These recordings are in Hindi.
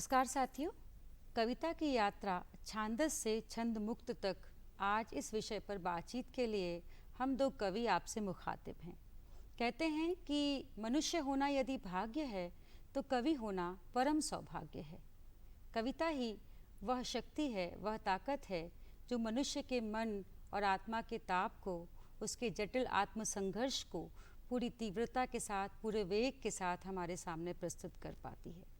नमस्कार साथियों, कविता की यात्रा छांदस से छंद मुक्त तक। आज इस विषय पर बातचीत के लिए हम दो कवि आपसे मुखातिब हैं। कहते हैं कि मनुष्य होना यदि भाग्य है तो कवि होना परम सौभाग्य है। कविता ही वह शक्ति है, वह ताकत है जो मनुष्य के मन और आत्मा के ताप को, उसके जटिल आत्मसंघर्ष को पूरी तीव्रता के साथ, पूरे वेग के साथ हमारे सामने प्रस्तुत कर पाती है।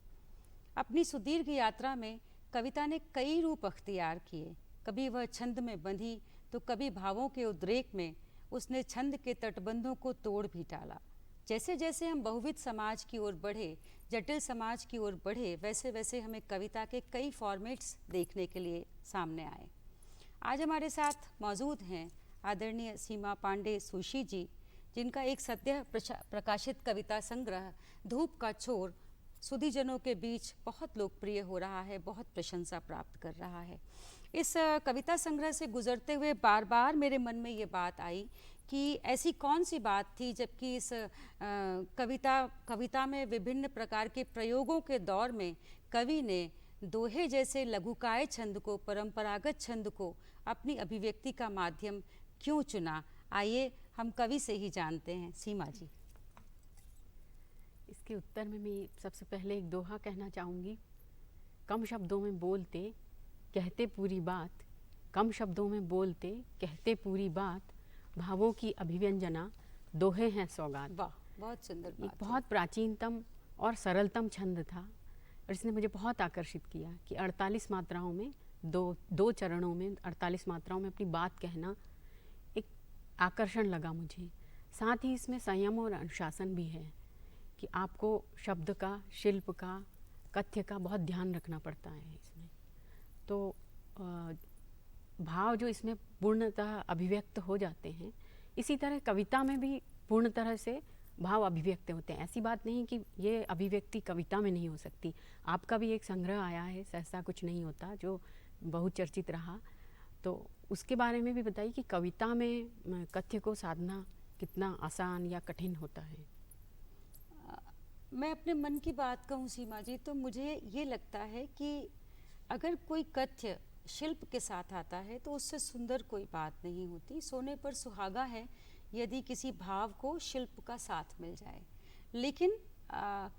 अपनी सुदीर्घ यात्रा में कविता ने कई रूप अख्तियार किए। कभी वह छंद में बंधी तो कभी भावों के उद्रेक में उसने छंद के तटबंधों को तोड़ भी डाला। जैसे जैसे हम बहुविध समाज की ओर बढ़े, जटिल समाज की ओर बढ़े, वैसे वैसे हमें कविता के कई फॉर्मेट्स देखने के लिए सामने आए। आज हमारे साथ मौजूद हैं आदरणीय सीमा पांडे सुशी जी, जिनका एक सद्य प्रकाशित कविता संग्रह धूप का छोर सुधीजनों के बीच बहुत लोकप्रिय हो रहा है, बहुत प्रशंसा प्राप्त कर रहा है। इस कविता संग्रह से गुजरते हुए बार बार मेरे मन में ये बात आई कि ऐसी कौन सी बात थी जबकि इस कविता में विभिन्न प्रकार के प्रयोगों के दौर में कवि ने दोहे जैसे लघुकाय छंद को, परंपरागत छंद को अपनी अभिव्यक्ति का माध्यम क्यों चुना। आइए हम कवि से ही जानते हैं। सीमा जी, इसके उत्तर में मैं सबसे पहले एक दोहा कहना चाहूँगी। कम शब्दों में बोलते कहते पूरी बात, कम शब्दों में बोलते कहते पूरी बात, भावों की अभिव्यंजना दोहे हैं सौगात। वाह, बहुत सुंदर बात। एक बहुत प्राचीनतम और सरलतम छंद था और इसने मुझे बहुत आकर्षित किया कि 48 मात्राओं में दो चरणों में 48 मात्राओं में अपनी बात कहना एक आकर्षण लगा मुझे। साथ ही इसमें संयम और अनुशासन भी है कि आपको शब्द का, शिल्प का, कथ्य का बहुत ध्यान रखना पड़ता है इसमें। तो भाव जो इसमें पूर्णतः अभिव्यक्त हो जाते हैं, इसी तरह कविता में भी पूर्ण तरह से भाव अभिव्यक्त होते हैं। ऐसी बात नहीं कि ये अभिव्यक्ति कविता में नहीं हो सकती। आपका भी एक संग्रह आया है सहसा कुछ नहीं होता, जो बहुत चर्चित रहा, तो उसके बारे में भी बताइए कि कविता में कथ्य को साधना कितना आसान या कठिन होता है। मैं अपने मन की बात कहूँ सीमा जी, तो मुझे ये लगता है कि अगर कोई कथ्य शिल्प के साथ आता है तो उससे सुंदर कोई बात नहीं होती। सोने पर सुहागा है यदि किसी भाव को शिल्प का साथ मिल जाए, लेकिन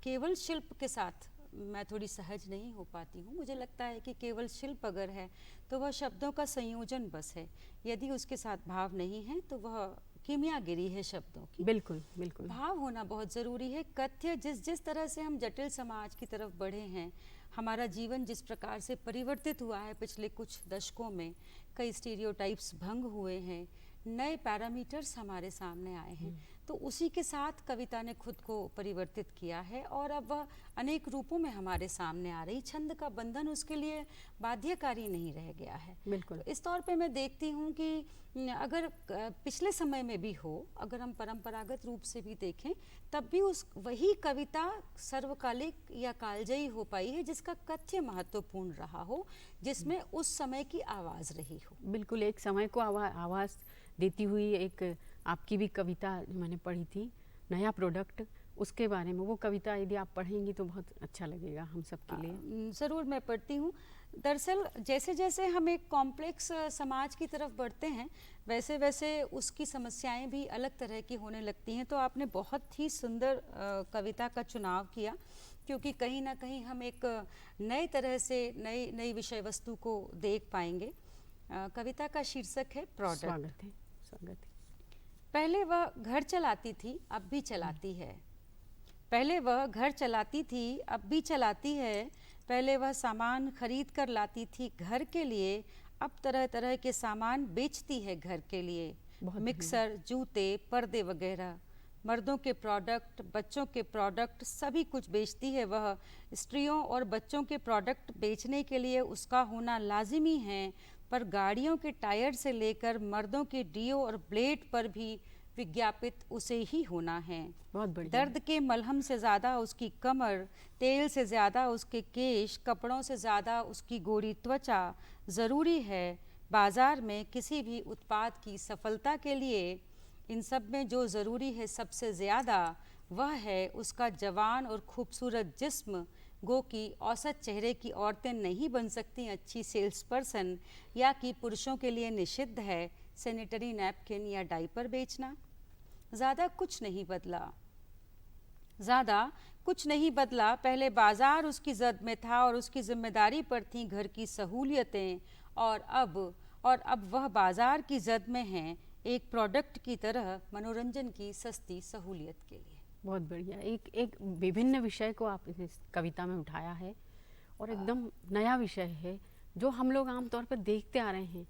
केवल शिल्प के साथ मैं थोड़ी सहज नहीं हो पाती हूँ। मुझे लगता है कि केवल शिल्प अगर है तो वह शब्दों का संयोजन बस है, यदि उसके साथ भाव नहीं है तो वह कीमियागिरी है शब्दों की। बिल्कुल बिल्कुल, भाव होना बहुत ज़रूरी है। कथ्य जिस तरह से हम जटिल समाज की तरफ बढ़े हैं, हमारा जीवन जिस प्रकार से परिवर्तित हुआ है पिछले कुछ दशकों में, कई स्टीरियोटाइप्स भंग हुए हैं, नए पैरामीटर्स हमारे सामने आए हैं, तो उसी के साथ कविता ने खुद को परिवर्तित किया है और अब वह अनेक रूपों में हमारे सामने आ रही। छंद का बंधन उसके लिए बाध्यकारी नहीं रह गया है। बिल्कुल। तो इस तौर पे मैं देखती हूँ कि अगर पिछले समय में भी हो, अगर हम परंपरागत रूप से भी देखें, तब भी वही कविता सर्वकालिक या कालजयी हो पाई है जिसका कथ्य महत्वपूर्ण रहा हो, जिसमें उस समय की आवाज़ रही हो। बिल्कुल, एक समय को आवाज़ देती हुई एक आपकी भी कविता जो मैंने पढ़ी थी, नया प्रोडक्ट, उसके बारे में वो कविता यदि आप पढ़ेंगी तो बहुत अच्छा लगेगा हम सब के लिए। ज़रूर मैं पढ़ती हूँ। दरअसल जैसे जैसे हम एक कॉम्प्लेक्स समाज की तरफ बढ़ते हैं, वैसे वैसे उसकी समस्याएं भी अलग तरह की होने लगती हैं। तो आपने बहुत ही सुंदर कविता का चुनाव किया, क्योंकि कहीं ना कहीं हम एक नए तरह से नई विषय वस्तु को देख पाएंगे। कविता का शीर्षक है प्रोडक्ट। स्वागत है, स्वागत है। पहले वह घर चलाती थी, अब भी चलाती है। पहले वह घर चलाती थी, अब भी चलाती है। पहले वह सामान खरीद कर लाती थी घर के लिए, अब तरह तरह के सामान बेचती है घर के लिए। मिक्सर, जूते, पर्दे वगैरह, मर्दों के प्रोडक्ट, बच्चों के प्रोडक्ट, सभी कुछ बेचती है वह। स्त्रियों और बच्चों के प्रोडक्ट बेचने के लिए उसका होना लाजिमी है, पर गाड़ियों के टायर से लेकर मर्दों के डीओ और ब्लेड पर भी विज्ञापित उसे ही होना है। बहुत बढ़िया। दर्द के मलहम से ज़्यादा उसकी कमर, तेल से ज़्यादा उसके केश, कपड़ों से ज़्यादा उसकी गोरी त्वचा। ज़रूरी है बाज़ार में किसी भी उत्पाद की सफलता के लिए, इन सब में जो ज़रूरी है सबसे ज़्यादा, वह है उसका जवान और खूबसूरत जिस्म, गो कि औसत चेहरे की औरतें नहीं बन सकती अच्छी सेल्स पर्सन, या कि पुरुषों के लिए निषिद्ध है सैनिटरी नैपकिन या डायपर बेचना। ज़्यादा कुछ नहीं बदला, ज़्यादा कुछ नहीं बदला। पहले बाजार उसकी जद में था और उसकी जिम्मेदारी पर थी घर की सहूलियतें, और अब वह बाजार की जद में हैं एक प्रोडक्ट की तरह मनोरंजन की सस्ती सहूलियत के लिए। बहुत बढ़िया। एक विभिन्न विषय को आपने इस कविता में उठाया है और एकदम नया विषय है जो हम लोग आमतौर पर देखते आ रहे हैं।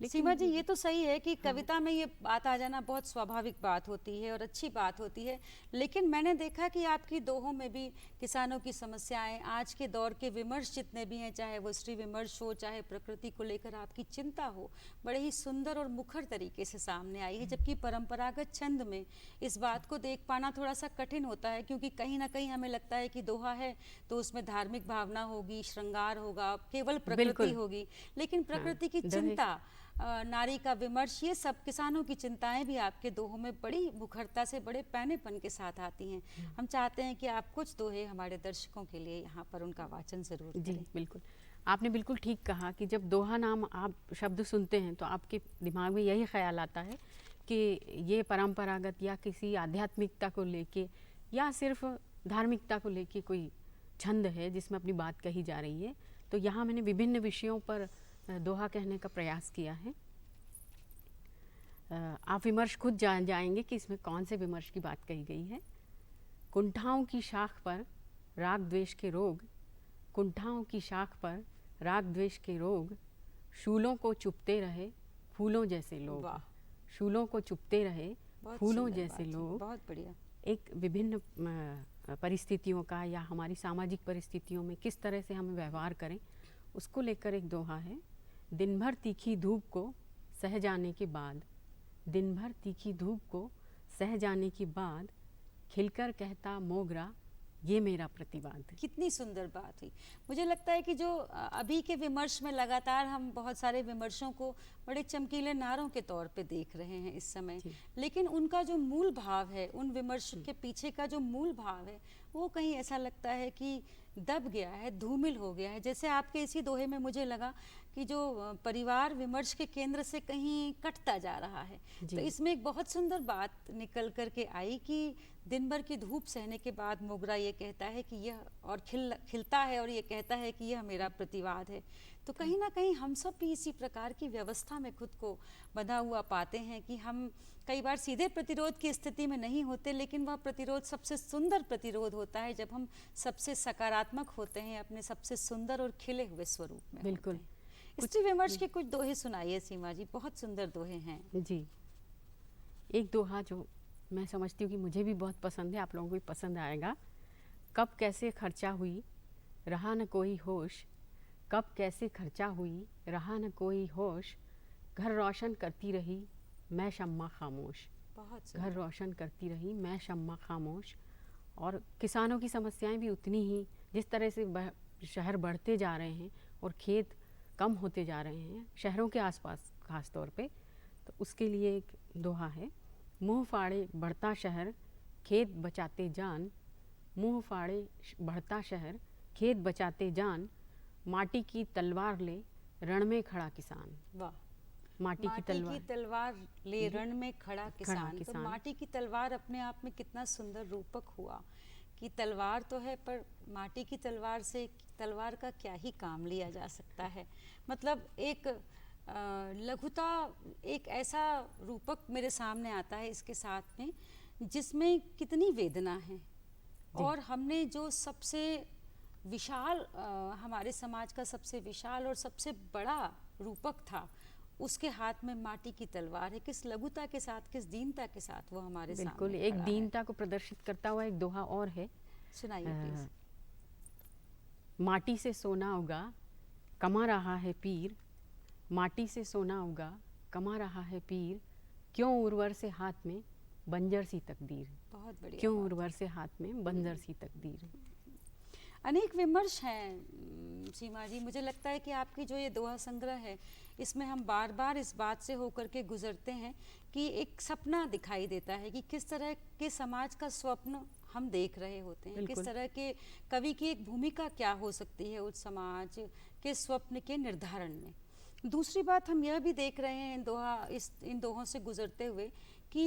सीमा जी, ये तो सही है कि कविता में ये बात आ जाना बहुत स्वाभाविक बात होती है और अच्छी बात होती है, लेकिन मैंने देखा कि आपकी दोहों में भी किसानों की समस्याएं, आज के दौर के विमर्श जितने भी हैं, चाहे वो स्त्री विमर्श हो, चाहे प्रकृति को लेकर आपकी चिंता हो, बड़े ही सुंदर और मुखर तरीके से सामने आई है। जबकि परंपरागत छंद में इस बात को देख पाना थोड़ा सा कठिन होता है, क्योंकि कहीं ना कहीं हमें लगता है कि दोहा है तो उसमें धार्मिक भावना होगी, श्रृंगार होगा, केवल प्रकृति होगी, लेकिन प्रकृति की चिंता, नारी का विमर्श, ये सब किसानों की चिंताएं भी आपके दोहों में बड़ी मुखरता से, बड़े पैनेपन के साथ आती हैं। हम चाहते हैं कि आप कुछ दोहे हमारे दर्शकों के लिए यहाँ पर उनका वाचन जरूर करें। जी बिल्कुल, आपने बिल्कुल ठीक कहा कि जब दोहा नाम आप शब्द सुनते हैं तो आपके दिमाग में यही ख्याल आता है कि ये परंपरागत या किसी आध्यात्मिकता को लेके या सिर्फ धार्मिकता को लेके कोई छंद है जिसमें अपनी बात कही जा रही है। तो यहाँ मैंने विभिन्न विषयों पर दोहा कहने का प्रयास किया है। आप विमर्श खुद जान जाएंगे कि इसमें कौन से विमर्श की बात कही गई है। कुंठाओं की शाख पर राग द्वेष के रोग, कुंठाओं की शाख पर राग द्वेष के रोग, शूलों को चुपते रहे फूलों जैसे लोग। शूलों को चुपते रहे फूलों जैसे लोग। बहुत बढ़िया। एक विभिन्न परिस्थितियों का या हमारी सामाजिक परिस्थितियों में किस तरह से हमें व्यवहार करें उसको लेकर एक दोहा है। दिन भर तीखी धूप को सह जाने के बाद, दिन भर तीखी धूप को सह जाने के बाद, खिलकर कहता मोगरा ये मेरा प्रतिवाद। कितनी सुंदर बात हुई। मुझे लगता है कि जो अभी के विमर्श में लगातार हम बहुत सारे विमर्शों को बड़े चमकीले नारों के तौर पे देख रहे हैं इस समय, लेकिन उनका जो मूल भाव है, उन विमर्श के पीछे का जो मूल भाव है, वो कहीं ऐसा लगता है कि दब गया है, धूमिल हो गया है। जैसे आपके इसी दोहे में मुझे लगा कि जो परिवार विमर्श के केंद्र से कहीं कटता जा रहा है। तो इसमें एक बहुत सुंदर बात निकल कर के आई कि दिन भर की धूप सहने के बाद मोगरा ये कहता है कि यह, और खिलता है और ये कहता है कि यह मेरा प्रतिवाद है। तो कहीं ना कहीं हम सब भी इसी प्रकार की व्यवस्था में खुद को बंधा हुआ पाते हैं कि हम कई बार सीधे प्रतिरोध की स्थिति में नहीं होते, लेकिन वह प्रतिरोध सबसे सुंदर प्रतिरोध होता है जब हम सबसे सकारात्मक होते हैं, अपने सबसे सुंदर और खिले हुए स्वरूप में। बिल्कुल। स्त्री विमर्श के कुछ दोहे सुनाइए सीमा जी, बहुत सुंदर दोहे हैं। जी, एक दोहा जो मैं समझती हूँ कि मुझे भी बहुत पसंद है, आप लोगों को भी पसंद आएगा। कब कैसे खर्चा हुई रहा न कोई होश, कब कैसे खर्चा हुई रहा न कोई होश, घर रोशन करती रही मैं शम्मा खामोश। बहुत घर रोशन करती रही मैं शम्मा खामोश। और किसानों की समस्याएं भी उतनी ही, जिस तरह से शहर बढ़ते जा रहे हैं और खेत कम होते जा रहे हैं शहरों के आसपास खास तौर पे, तो उसके लिए एक दोहा है। मुँह फाड़े बढ़ता शहर खेत बचाते जान, मुँह फाड़े बढ़ता शहर खेत बचाते जान, माटी की तलवार ले रण में खड़ा किसान। वाह। माटी की तलवार ले रण में खड़ा किसान। तो माटी की तलवार अपने आप में कितना सुंदर रूपक हुआ कि तलवार तो है, पर माटी की तलवार से तलवार का क्या ही काम लिया जा सकता है। मतलब एक लघुता, एक ऐसा रूपक मेरे सामने आता है इसके साथ में जिसमें कितनी वेदना है। और हमने जो सबसे विशाल, हमारे समाज का सबसे विशाल और सबसे बड़ा रूपक था, उसके हाथ में माटी की तलवार है। किस लघुता के साथ, किस दीनता के साथ वो हमारे सामने बिल्कुल एक दीनता को प्रदर्शित करता हुआ एक दोहा और है, सुनाइए प्लीज। माटी से सोना उगा कमा रहा है पीर, माटी से सोना उगा कमा रहा है पीर, क्यों उर्वर से हाथ में बंजर सी तकदीर। बहुत बढ़िया। क्यों उर्वर से हाथ में बंजर सी तकदीर। अनेक विमर्श हैं सीमा जी। मुझे लगता है कि आपकी जो ये दोहा संग्रह है, इसमें हम बार बार इस बात से होकर के गुजरते हैं कि एक सपना दिखाई देता है कि किस तरह के समाज का स्वप्न हम देख रहे होते हैं। किस बिल्कुल। तरह के कवि की एक भूमिका क्या हो सकती है उस समाज के स्वप्न के निर्धारण में। दूसरी बात हम यह भी देख रहे हैं इन दोहों से गुजरते हुए कि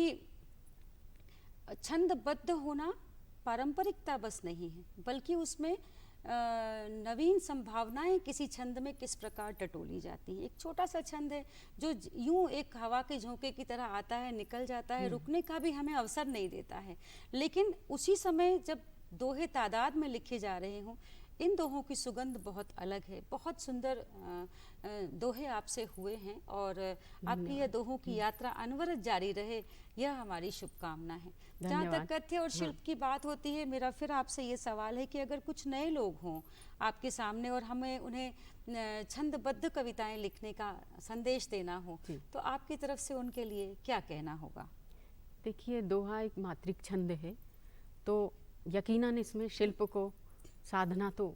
छंदबद्ध होना पारंपरिकता बस नहीं है, बल्कि उसमें नवीन संभावनाएं किसी छंद में किस प्रकार टटोली जाती हैं। एक छोटा सा छंद है जो यूं एक हवा के झोंके की तरह आता है, निकल जाता है, रुकने का भी हमें अवसर नहीं देता है। लेकिन उसी समय जब दोहे तादाद में लिखे जा रहे हों, इन दोहों की सुगंध बहुत अलग है। बहुत सुंदर दोहे आपसे हुए हैं और आपकी यह दोहों की यात्रा अनवरत जारी रहे, यह हमारी शुभकामना है। जहाँ तक धन्यवाद। कथ्य और शिल्प की बात होती है, मेरा फिर आपसे ये सवाल है कि अगर कुछ नए लोग हों आपके सामने और हमें उन्हें छंदबद्ध कविताएं लिखने का संदेश देना हो, जी। तो आपकी तरफ से उनके लिए क्या कहना होगा? देखिए, दोहा एक मात्रिक छंद है, तो यकीनन इसमें शिल्प को साधना तो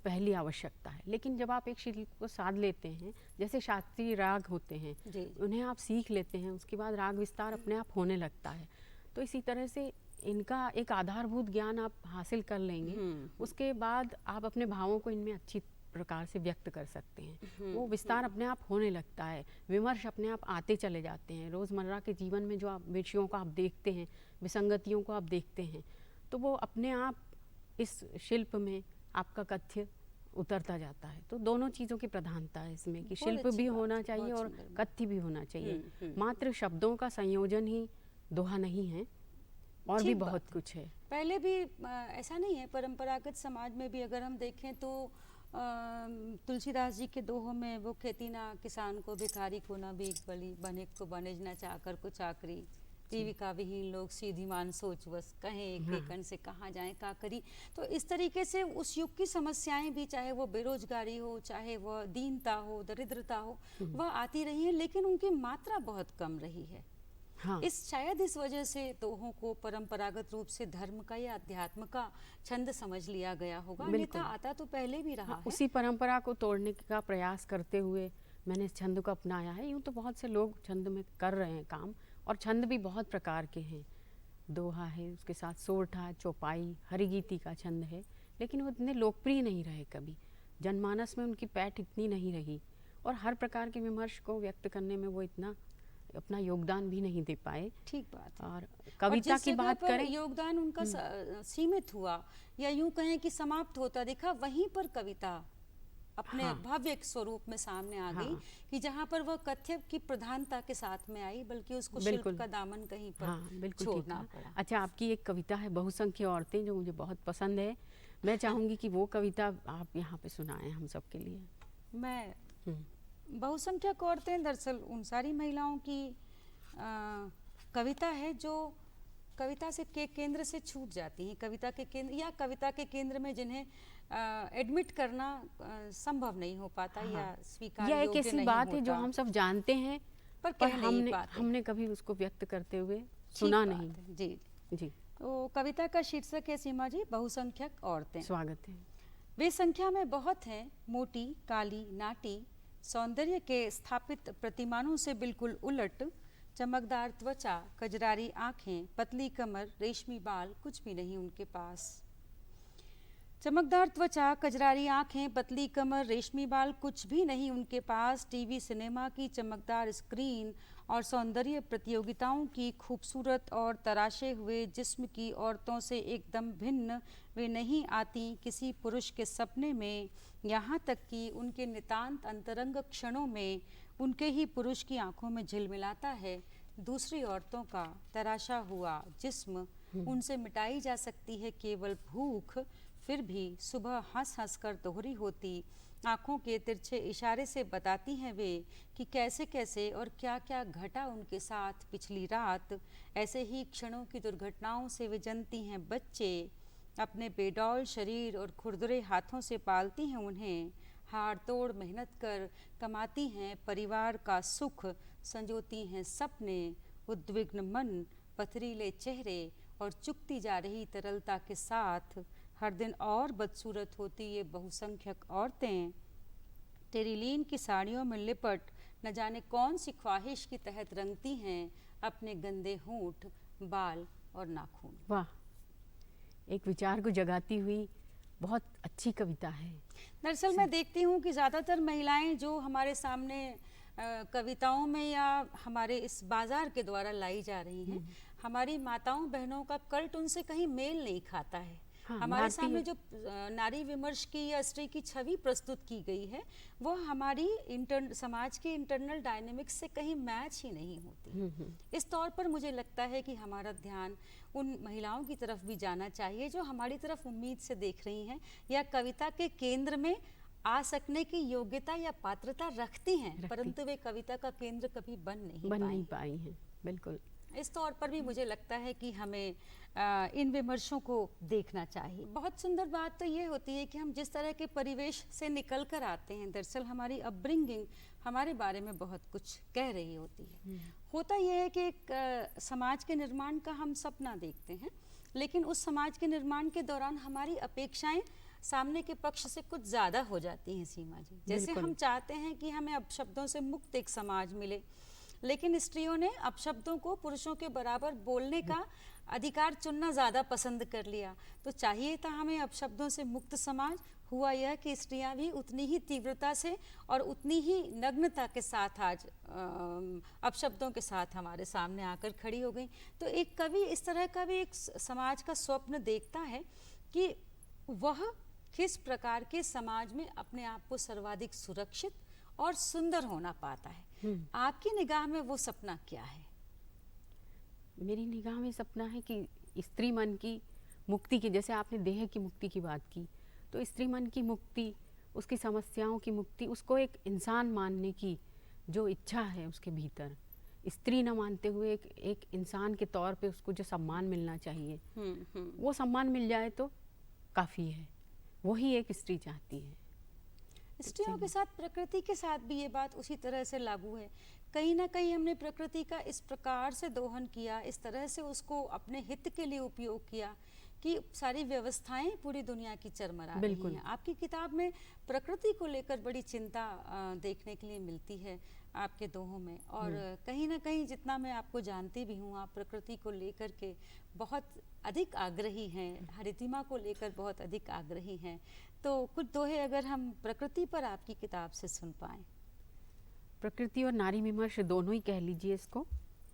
पहली आवश्यकता है। लेकिन जब आप एक शिल्प को साध लेते हैं, जैसे शास्त्रीय राग होते हैं, जी। उन्हें आप सीख लेते हैं, उसके बाद राग विस्तार अपने आप होने लगता है। तो इसी तरह से इनका एक आधारभूत ज्ञान आप हासिल कर लेंगे, उसके बाद आप अपने भावों को इनमें अच्छी प्रकार से व्यक्त कर सकते हैं। वो विस्तार अपने आप होने लगता है, विमर्श अपने आप आते चले जाते हैं। रोज़मर्रा के जीवन में जो आप विषयों को आप देखते हैं, विसंगतियों को आप देखते हैं, तो वो अपने आप इस शिल्प में आपका कथ्य उतरता जाता है। तो दोनों चीज़ों की प्रधानता है इसमें कि बहुत शिल्प अच्छी भी बात होना है, चाहिए बहुत और सुंदर बात। कथ्य भी होना चाहिए। मात्र शब्दों का संयोजन ही दोहा नहीं है, और भी ठीक बहुत बात है। कुछ है। पहले भी ऐसा नहीं है, परंपरागत समाज में भी अगर हम देखें तो तुलसीदास जी के दोहों में वो खेती ना किसान को, भिखारी को ना भीख बली, बनिक को बनिज ना चाकर को चाकरी, जीविका विहीन लोग सीधिमान सोच बस, कहें एक कण से कहाँ जाएं का करी। तो इस तरीके से उस युग की समस्याएं भी, चाहे वो बेरोजगारी हो, चाहे वह दीनता हो, दरिद्रता हो, वह आती रही है, लेकिन उनकी मात्रा बहुत कम रही है। हाँ, शायद इस वजह से दोहों को परंपरागत रूप से धर्म का या अध्यात्म का छंद समझ लिया गया होगा, अन्यथा आता तो पहले भी रहा है। उसी परंपरा को तोड़ने का प्रयास करते हुए मैंने इस छंद को अपनाया है। यूँ तो बहुत से लोग छंद में कर रहे हैं काम, और छंद भी बहुत प्रकार के हैं। दोहा है, उसके साथ सोरठा, चौपाई, हरिगीति का छंद है, लेकिन वो इतने लोकप्रिय नहीं रहे कभी। जनमानस में उनकी पैठ इतनी नहीं रही, और हर प्रकार के विमर्श को व्यक्त करने में वो इतना अपना योगदान भी नहीं दे पाए। ठीक बात है। और कविता की बात करें, योगदान उनका सीमित हुआ, या यूं कहें कि समाप्त होता दिखा, वहीं पर कविता अपने भव्य स्वरूप में सामने आ गई, कि जहां पर वह कथ्य की प्रधानता के साथ में आई, बल्कि उसको शिल्प का दामन कहीं पर छोड़ना पड़ा। अच्छा, आपकी एक कविता है बहुसंख्य औरतें, जो मुझे बहुत पसंद है। मैं चाहूंगी कि वो कविता आप यहाँ पे सुनाएं हम सब के लिए। मैं बहुसंख्यक औरतें दरअसल उन सारी महिलाओं की कविता है जो कविता से के केंद्र से छूट जाती हैं, कविता के केंद्र या कविता के केंद्र में जिन्हें एडमिट करना संभव नहीं हो पाता, या स्वीकार यह एक ऐसी बात है जो हम सब जानते हैं, पर हमने कभी उसको व्यक्त करते हुए सुना नहीं। जी जी। तो कविता का शीर्षक है, सीमा जी, बहुसंख्यक औरतें। स्वागत है। वे संख्या में बहुत हैं, मोटी, काली, नाटी, सौंदर्य के स्थापित प्रतिमानों से बिल्कुल उलट, चमकदार त्वचा, कजरारी आंखें, पतली कमर, रेशमी बाल, कुछ भी नहीं उनके पास। चमकदार त्वचा, कजरारी आंखें, पतली कमर, रेशमी बाल, कुछ भी नहीं उनके पास। टीवी सिनेमा की चमकदार स्क्रीन और सौंदर्य प्रतियोगिताओं की खूबसूरत और तराशे हुए जिस्म की औरतों से एकदम भिन्न वे नहीं आती किसी पुरुष के सपने में, यहाँ तक कि उनके नितांत अंतरंग क्षणों में उनके ही पुरुष की आंखों में झिलमिलाता है दूसरी औरतों का तराशा हुआ जिस्म। उनसे मिटाई जा सकती है केवल भूख, फिर भी सुबह हंस हंस कर दोहरी होती आँखों के तिरछे इशारे से बताती हैं वे कि कैसे कैसे और क्या क्या घटा उनके साथ पिछली रात। ऐसे ही क्षणों की दुर्घटनाओं से वे जनती हैं बच्चे, अपने बेडौल शरीर और खुरदुरे हाथों से पालती हैं उन्हें, हाड़ तोड़ मेहनत कर कमाती हैं परिवार का सुख, संजोती हैं सपने, उद्विग्न मन, पथरीले चेहरे और चुकती जा रही तरलता के साथ। हर दिन और बदसूरत होती ये बहुसंख्यक औरतें, टेरिलीन की साड़ियों में लिपट न जाने कौन सी ख्वाहिश की तहत रंगती हैं अपने गंदे होंठ, बाल और नाखून। वाह, एक विचार को जगाती हुई बहुत अच्छी कविता है। दरअसल मैं देखती हूँ कि ज़्यादातर महिलाएं जो हमारे सामने कविताओं में या हमारे इस बाजार के द्वारा लाई जा रही हैं, हमारी माताओं बहनों का कल्ट उनसे कहीं मेल नहीं खाता है। हाँ, हमारे सामने जो नारी विमर्श की या स्त्री की छवि प्रस्तुत की गई है वो हमारी समाज के इंटरनल डायनेमिक्स से कहीं मैच ही नहीं होती। इस तौर पर मुझे लगता है कि हमारा ध्यान उन महिलाओं की तरफ भी जाना चाहिए जो हमारी तरफ उम्मीद से देख रही हैं या कविता के केंद्र में आ सकने की योग्यता या पात्रता रखती हैं, परंतु वे कविता का केंद्र कभी बन नहीं पाई हैं। बिल्कुल, इस तौर पर भी मुझे लगता है कि हमें इन विमर्शों को देखना चाहिए। बहुत सुंदर बात तो ये होती है कि हम जिस तरह के परिवेश से निकल कर आते हैं, दरअसल हमारी अपब्रिंगिंग हमारे बारे में बहुत कुछ कह रही होती है। होता यह है कि एक समाज के निर्माण का हम सपना देखते हैं, लेकिन उस समाज के निर्माण के दौरान हमारी अपेक्षाएं सामने के पक्ष से कुछ ज़्यादा हो जाती हैं सीमा जी। जैसे हम चाहते हैं कि हमें अपशब्दों से मुक्त एक समाज मिले, लेकिन स्त्रियों ने अपशब्दों को पुरुषों के बराबर बोलने का अधिकार चुनना ज़्यादा पसंद कर लिया। तो चाहिए था हमें अपशब्दों से मुक्त समाज, हुआ यह कि स्त्रियां भी उतनी ही तीव्रता से और उतनी ही नग्नता के साथ आज अपशब्दों के साथ हमारे सामने आकर खड़ी हो गई। तो एक कवि इस तरह का भी एक समाज का स्वप्न देखता है कि वह किस प्रकार के समाज में अपने आप को सर्वाधिक सुरक्षित और सुंदर होना पाता है। आपकी निगाह में वो सपना क्या है? मेरी निगाह में सपना है कि स्त्री मन की मुक्ति की, जैसे आपने देह की मुक्ति की बात की, तो स्त्री मन की मुक्ति, उसकी समस्याओं की मुक्ति, उसको एक इंसान मानने की जो इच्छा है उसके भीतर, स्त्री न मानते हुए एक इंसान के तौर पे उसको जो सम्मान मिलना चाहिए, वो सम्मान मिल जाए तो काफ़ी है। वही एक स्त्री चाहती है। स्त्रियों के साथ प्रकृति के साथ भी ये बात उसी तरह से लागू है। कहीं ना कहीं हमने प्रकृति का इस प्रकार से दोहन किया, इस तरह से उसको अपने हित के लिए उपयोग किया कि सारी व्यवस्थाएं पूरी दुनिया की चरमरा रही हैं। आपकी किताब में प्रकृति को लेकर बड़ी चिंता देखने के लिए मिलती है आपके दोहों में, और कहीं ना कहीं जितना मैं आपको जानती भी हूँ, आप प्रकृति को लेकर के बहुत अधिक आग्रही हैं, हरितिमा को लेकर बहुत अधिक आग्रही हैं। तो कुछ दोहे अगर हम प्रकृति पर आपकी किताब से सुन पाएं। प्रकृति और नारी विमर्श दोनों ही कह लीजिए इसको।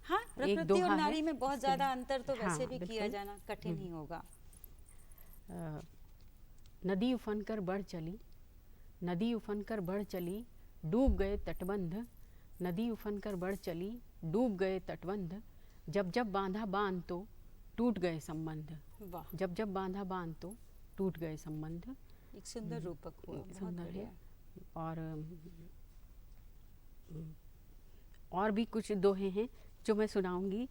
हाँ, प्रकृति और नारी में बहुत ज़्यादा अंतर तो वैसे भी किया जाना कठिन ही होगा। नदी उफन कर बढ़ चली, नदी उफन कर बढ़ चली, डूब गए तटबंध, नदी उफन कर बढ़ चली, डूब गए तटबंध, जब जब बांधा बांध तो टूट गए संबंध। वाह, जब जब बांधा बांध तो टूट गए संबंध। एक सुंदर रूपक हुआ, बहुत बढ़िया। और भी कुछ दोहे हैं जो मैं सुनाऊंगी,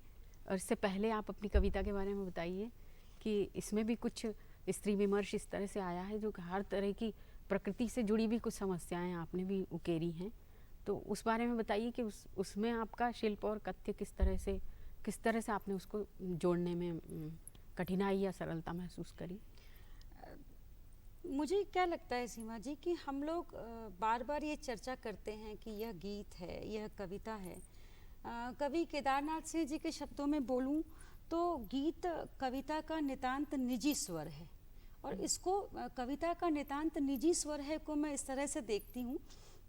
और इससे पहले आप अपनी कविता के बारे में बताइए कि इसमें भी कुछ स्त्री विमर्श इस तरह से आया है जो हर तरह की प्रकृति से जुड़ी भी कुछ समस्याएं आपने भी उकेरी हैं, तो उस बारे में बताइए कि उसमें आपका शिल्प और कथ्य किस तरह से आपने उसको जोड़ने में कठिनाई या सरलता महसूस करी। मुझे क्या लगता है सीमा जी कि हम लोग बार बार ये चर्चा करते हैं कि यह गीत है, यह कविता है। कवि केदारनाथ सिंह जी के शब्दों में बोलूं तो गीत कविता का नितांत निजी स्वर है, और इसको कविता का नितांत निजी स्वर है को मैं इस तरह से देखती हूँ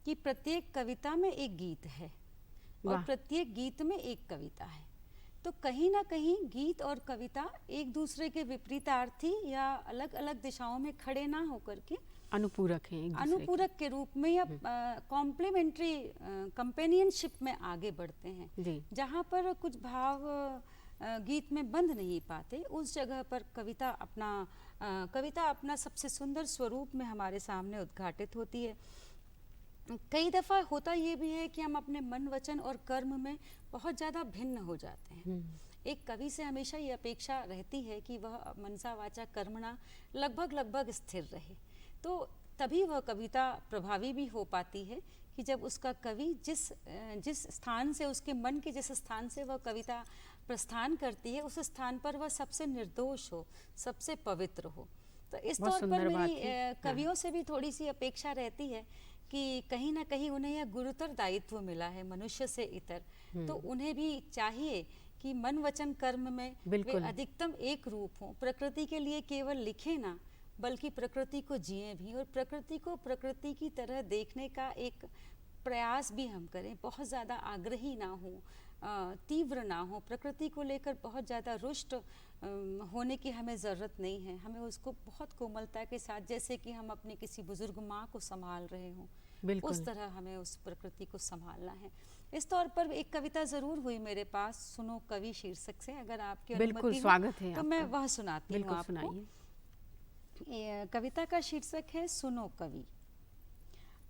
कि प्रत्येक कविता में एक गीत है और प्रत्येक गीत में एक कविता है। तो कहीं ना कहीं गीत और कविता एक दूसरे के विपरीतार्थी या अलग अलग दिशाओं में खड़े ना होकर के अनुपूरक हैं, अनुपूरक के रूप में या कॉम्प्लीमेंट्री कंपेनियनशिप में आगे बढ़ते हैं। जहाँ पर कुछ भाव गीत में बंध नहीं पाते, उस जगह पर कविता अपना सबसे सुंदर स्वरूप में हमारे सामने उद्घाटित होती है। कई दफ़ा होता ये भी है कि हम अपने मन, वचन और कर्म में बहुत ज़्यादा भिन्न हो जाते हैं। एक कवि से हमेशा ये अपेक्षा रहती है कि वह मनसा वाचा कर्मणा लगभग स्थिर रहे, तो तभी वह कविता प्रभावी भी हो पाती है कि जब उसका कवि जिस स्थान से, उसके मन के जिस स्थान से वह कविता प्रस्थान करती है, उस स्थान पर वह सबसे निर्दोष हो, सबसे पवित्र हो। तो इस तौर पर मेरी कवियों से भी थोड़ी सी अपेक्षा रहती है कि कहीं ना कहीं उन्हें यह गुरुतर दायित्व मिला है मनुष्य से इतर, तो उन्हें भी चाहिए कि मन वचन कर्म में वे बिल्कुल। अधिकतम एक रूप हों, प्रकृति के लिए केवल लिखे ना बल्कि प्रकृति को जिए भी, और प्रकृति को प्रकृति की तरह देखने का एक प्रयास भी हम करें। बहुत ज़्यादा आग्रही ना हो, तीव्र ना हो, प्रकृति को लेकर बहुत ज़्यादा रुष्ट होने की हमें ज़रूरत नहीं है। हमें उसको बहुत कोमलता के साथ, जैसे कि हम अपनी किसी बुजुर्ग माँ को संभाल रहे हों, बिल्कुल। उस तरह हमें उस प्रकृति को संभालना है। इस तौर पर एक कविता ज़रूर हुई मेरे पास, सुनो कवि शीर्षक से, अगर आपकी बिल्कुल अनुमति हो स्वागत है तो मैं आपका। वह सुनाती हूँ बिल्कुल आपको। सुनाइए। कविता का शीर्षक है सुनो कवि।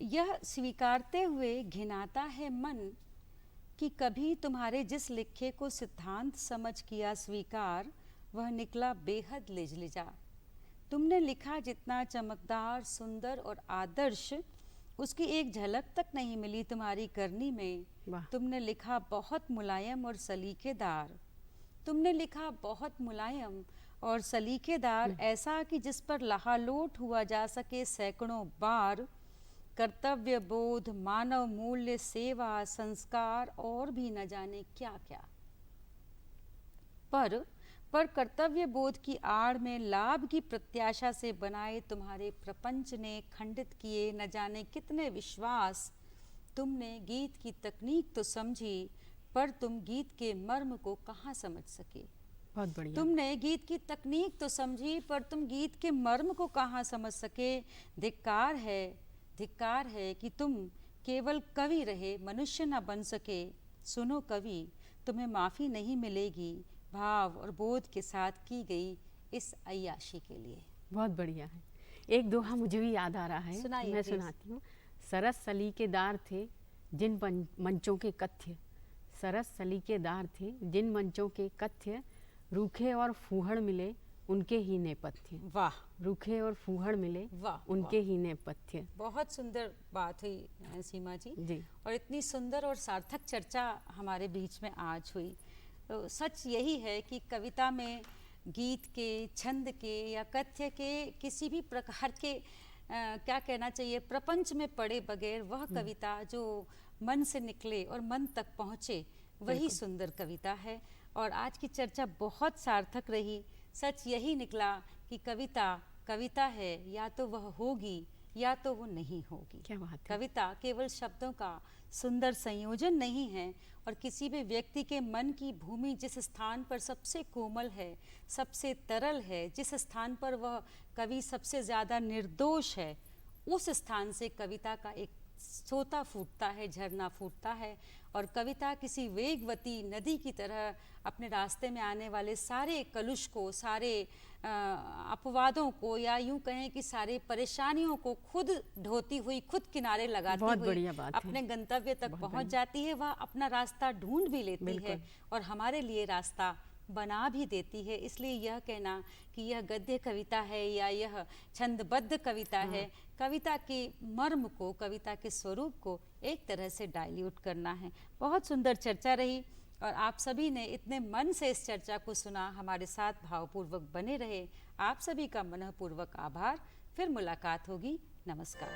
यह स्वीकारते हुए घिनाता है मन कि कभी तुम्हारे जिस लिखे को सिद्धांत समझ किया स्वीकार, वह निकला बेहद लिजलिजा। तुमने लिखा जितना चमकदार, सुंदर और आदर्श, उसकी एक झलक तक नहीं मिली तुम्हारी करनी में। वाह। तुमने लिखा बहुत मुलायम और सलीकेदार, तुमने लिखा बहुत मुलायम और सलीकेदार, ऐसा कि जिस पर लहालोट हुआ जा सके सैकड़ों बार। कर्तव्य बोध, मानव मूल्य, सेवा, संस्कार और भी न जाने क्या क्या। पर कर्तव्य बोध की आड़ में लाभ की प्रत्याशा से बनाए तुम्हारे प्रपंच ने खंडित किए न जाने कितने विश्वास। तुमने गीत की तकनीक तो समझी, पर तुम गीत के मर्म को कहाँ समझ सके। बहुत बढ़िया। तुमने गीत की तकनीक तो समझी, पर तुम गीत के मर्म को कहाँ समझ सके। धिक्कार है कि तुम केवल कवि रहे, मनुष्य न बन सके। सुनो कवि, तुम्हें माफ़ी नहीं मिलेगी भाव और बोध के साथ की गई इस अय्याशी के लिए। बहुत बढ़िया है। एक दोहा मुझे भी याद आ रहा है, सुनाइए मैं प्लीज। सुनाती हूँ। सरस सलीकेदार थे जिन मंचों के कथ्य, सरस सलीकेदार थे जिन मंचों के कथ्य, रूखे और फूहड़ मिले उनके ही नेपथ्य। वाह, रूखे और फूहड़ मिले वाह, उनके ही नेपथ्य। बहुत सुंदर बात हुई सीमा जी। जी। और इतनी सुंदर और सार्थक चर्चा हमारे बीच में आज हुई। तो सच यही है कि कविता में गीत के, छंद के या कथ्य के किसी भी प्रकार के क्या कहना चाहिए, प्रपंच में पड़े बगैर वह कविता जो मन से निकले और मन तक पहुँचे, वही सुंदर कविता है। और आज की चर्चा बहुत सार्थक रही। सच यही निकला कि कविता है, या तो वह होगी या तो वो नहीं होगी। क्या बात है। कविता केवल शब्दों का सुंदर संयोजन नहीं है, और किसी भी व्यक्ति के मन की भूमि जिस स्थान पर सबसे कोमल है, सबसे तरल है, जिस स्थान पर वह कवि सबसे ज़्यादा निर्दोष है, उस स्थान से कविता का एक सोता फूटता है, झरना फूटता है। और कविता किसी वेगवती नदी की तरह अपने रास्ते में आने वाले सारे कलुष को, सारे अपवादों को, या यूं कहें कि सारे परेशानियों को खुद ढोती हुई, खुद किनारे लगाती बहुत हुई बढ़िया बात है। अपने गंतव्य तक पहुंच जाती है। वह अपना रास्ता ढूंढ भी लेती है और हमारे लिए रास्ता बना भी देती है। इसलिए यह कहना कि यह गद्य कविता है या यह छंदबद्ध कविता है, कविता के मर्म को, कविता के स्वरूप को एक तरह से डाइल्यूट करना है। बहुत सुंदर चर्चा रही, और आप सभी ने इतने मन से इस चर्चा को सुना, हमारे साथ भावपूर्वक बने रहे। आप सभी का मनःपूर्वक आभार। फिर मुलाकात होगी। नमस्कार।